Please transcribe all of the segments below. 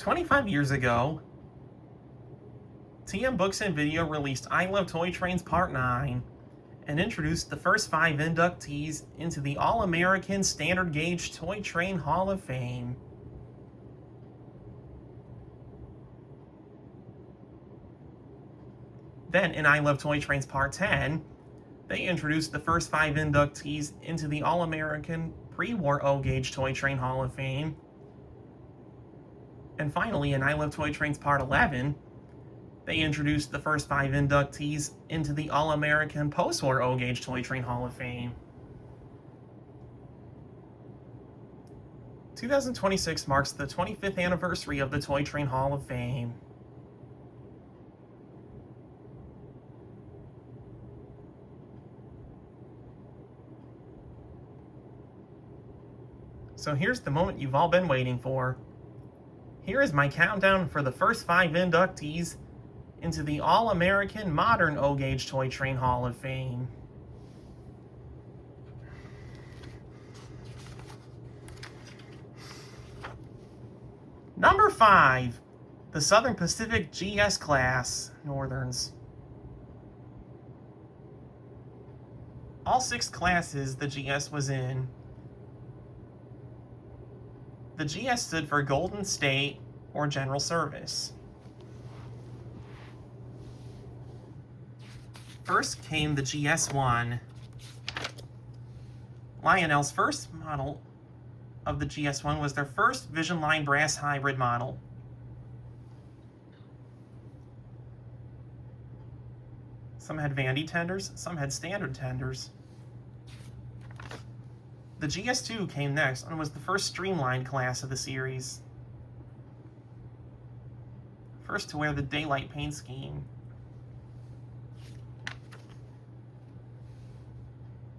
25 years ago, TM Books and Video released I Love Toy Trains Part 9 and introduced the first 5 inductees into the All-American Standard Gauge Toy Train Hall of Fame. Then, in I Love Toy Trains Part 10, they introduced the first 5 inductees into the All-American Pre-War O-Gauge Toy Train Hall of Fame. And finally, in I Love Toy Trains Part 11, they introduced the first 5 inductees into the All-American Post-War O-Gauge Toy Train Hall of Fame. 2026 marks the 25th anniversary of the Toy Train Hall of Fame. So here's the moment you've all been waiting for. Here is my countdown for the first 5 inductees into the All-American Modern O-Gauge Toy Train Hall of Fame. Number 5, the Southern Pacific GS Class, Northerns. All 6 classes the GS was in. The GS stood for Golden State or General Service. First came the GS1. Lionel's first model of the GS1 was their first Vision Line brass hybrid model. Some had Vandy tenders, some had standard tenders. The GS2 came next and was the first streamlined class of the series. First to wear the daylight paint scheme.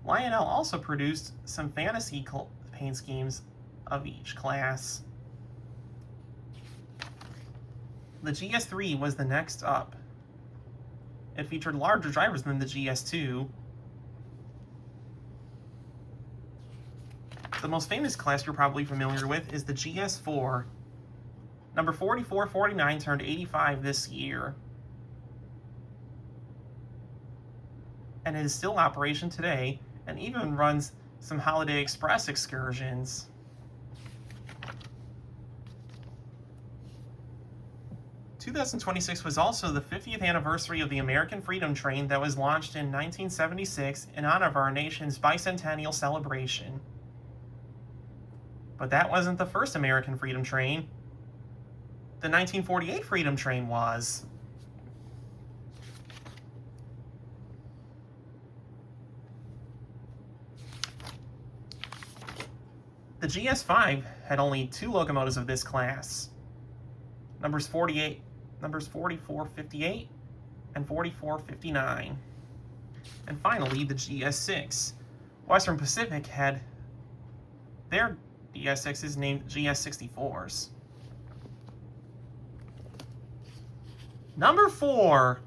Lionel also produced some fantasy paint schemes of each class. The GS3 was the next up. It featured larger drivers than the GS2. The most famous class you're probably familiar with is the GS4. Number 4449 turned 85 this year. And it is still in operation today, and even runs some Holiday Express excursions. ...2026 was also the 50th anniversary of the American Freedom Train that was launched in 1976 in honor of our nation's bicentennial celebration. But that wasn't the first American Freedom Train. The 1948 Freedom Train was. The GS5 had only 2 locomotives of this class. Numbers 4458 and 4459. And finally, the GS6. Western Pacific had their GS6s named GS64s. Number 4,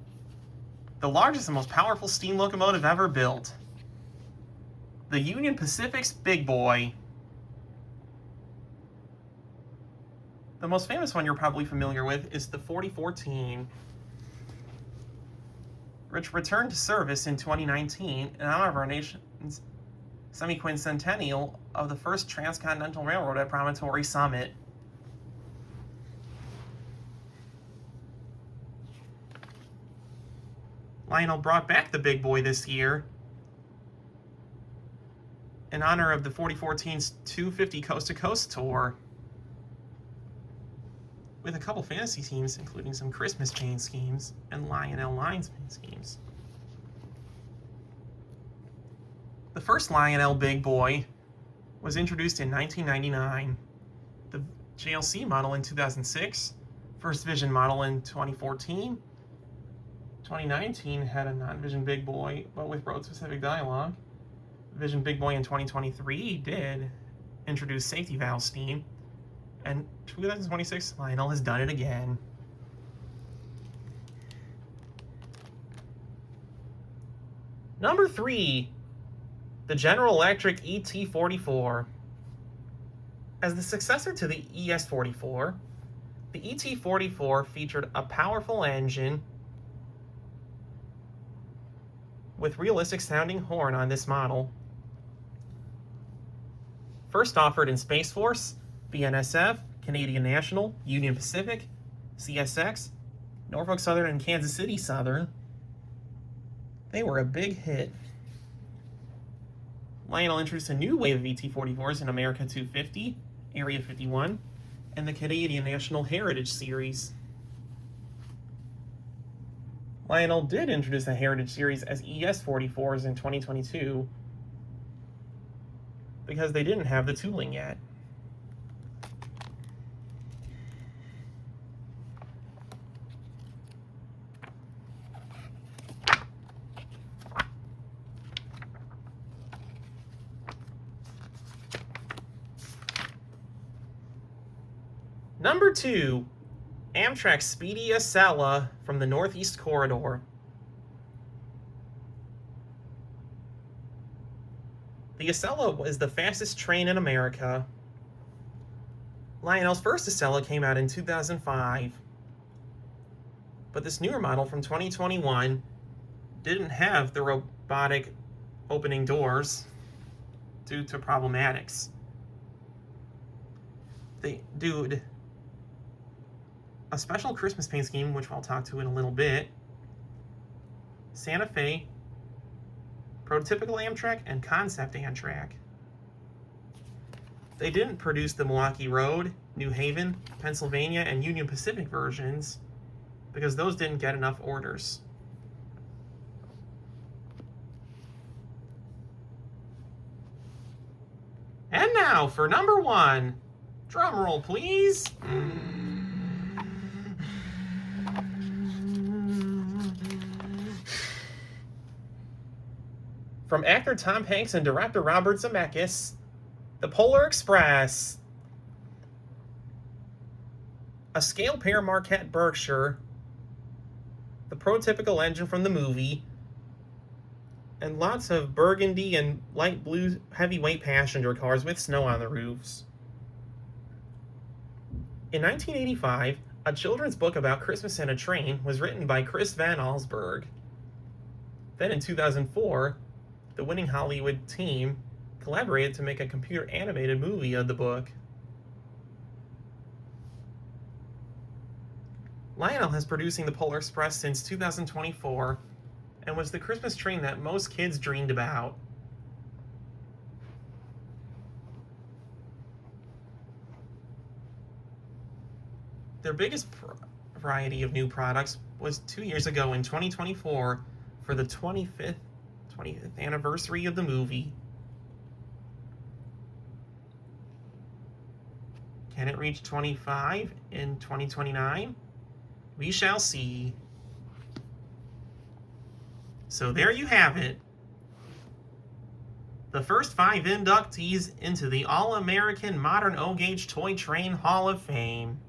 the largest and most powerful steam locomotive ever built. The Union Pacific's Big Boy. The most famous one you're probably familiar with is the 4014, which returned to service in 2019 in honor of our nation's semi-quincentennial of the first transcontinental railroad at Promontory Summit. Lionel brought back the Big Boy this year in honor of the 4014's 250 Coast to Coast tour, with a couple fantasy teams, including some Christmas paint schemes and Lionel Lines paint schemes. The first Lionel Big Boy was introduced in 1999, the JLC model in 2006, first Vision model in 2014. 2019 had a non-Vision Big Boy, but with road-specific dialogue. Vision Big Boy in 2023 did introduce safety valve steam. And 2026, Lionel has done it again. Number 3, the General Electric ET44. As the successor to the ES44, The ET-44 featured a powerful engine with realistic sounding horn on this model. First offered in Space Force, BNSF, Canadian National, Union Pacific, CSX, Norfolk Southern, and Kansas City Southern, they were a big hit. Lionel introduced a new wave of ET-44s in America 250, Area 51, and the Canadian National Heritage Series. Lionel did introduce the Heritage Series as ES-44s in 2022 because they didn't have the tooling yet. Number 2, Amtrak Speedy Acela from the Northeast Corridor. The Acela was the fastest train in America. Lionel's first Acela came out in 2005, but this newer model from 2021 didn't have the robotic opening doors due to problematics. They did a special Christmas paint scheme, which I'll talk to in a little bit, Santa Fe, prototypical Amtrak, and concept Amtrak. They didn't produce the Milwaukee Road, New Haven, Pennsylvania, and Union Pacific versions because those didn't get enough orders. And now for number 1. Drum roll, please. From actor Tom Hanks and director Robert Zemeckis, the Polar Express. A scale pair Marquette Berkshire, the prototypical engine from the movie, and lots of burgundy and light blue heavyweight passenger cars with snow on the roofs. In 1985, a children's book about Christmas and a train was written by Chris Van Allsburg. Then in 2004, the winning Hollywood team collaborated to make a computer animated movie of the book. Lionel has producing the Polar Express since 2024 and was the Christmas train that most kids dreamed about. Their biggest variety of new products was 2 years ago in 2024 for the 25th anniversary of the movie. Can it reach 25 in 2029? We shall see. So there you have it. The first 5 inductees into the All-American Modern O-Gauge Toy Train Hall of Fame.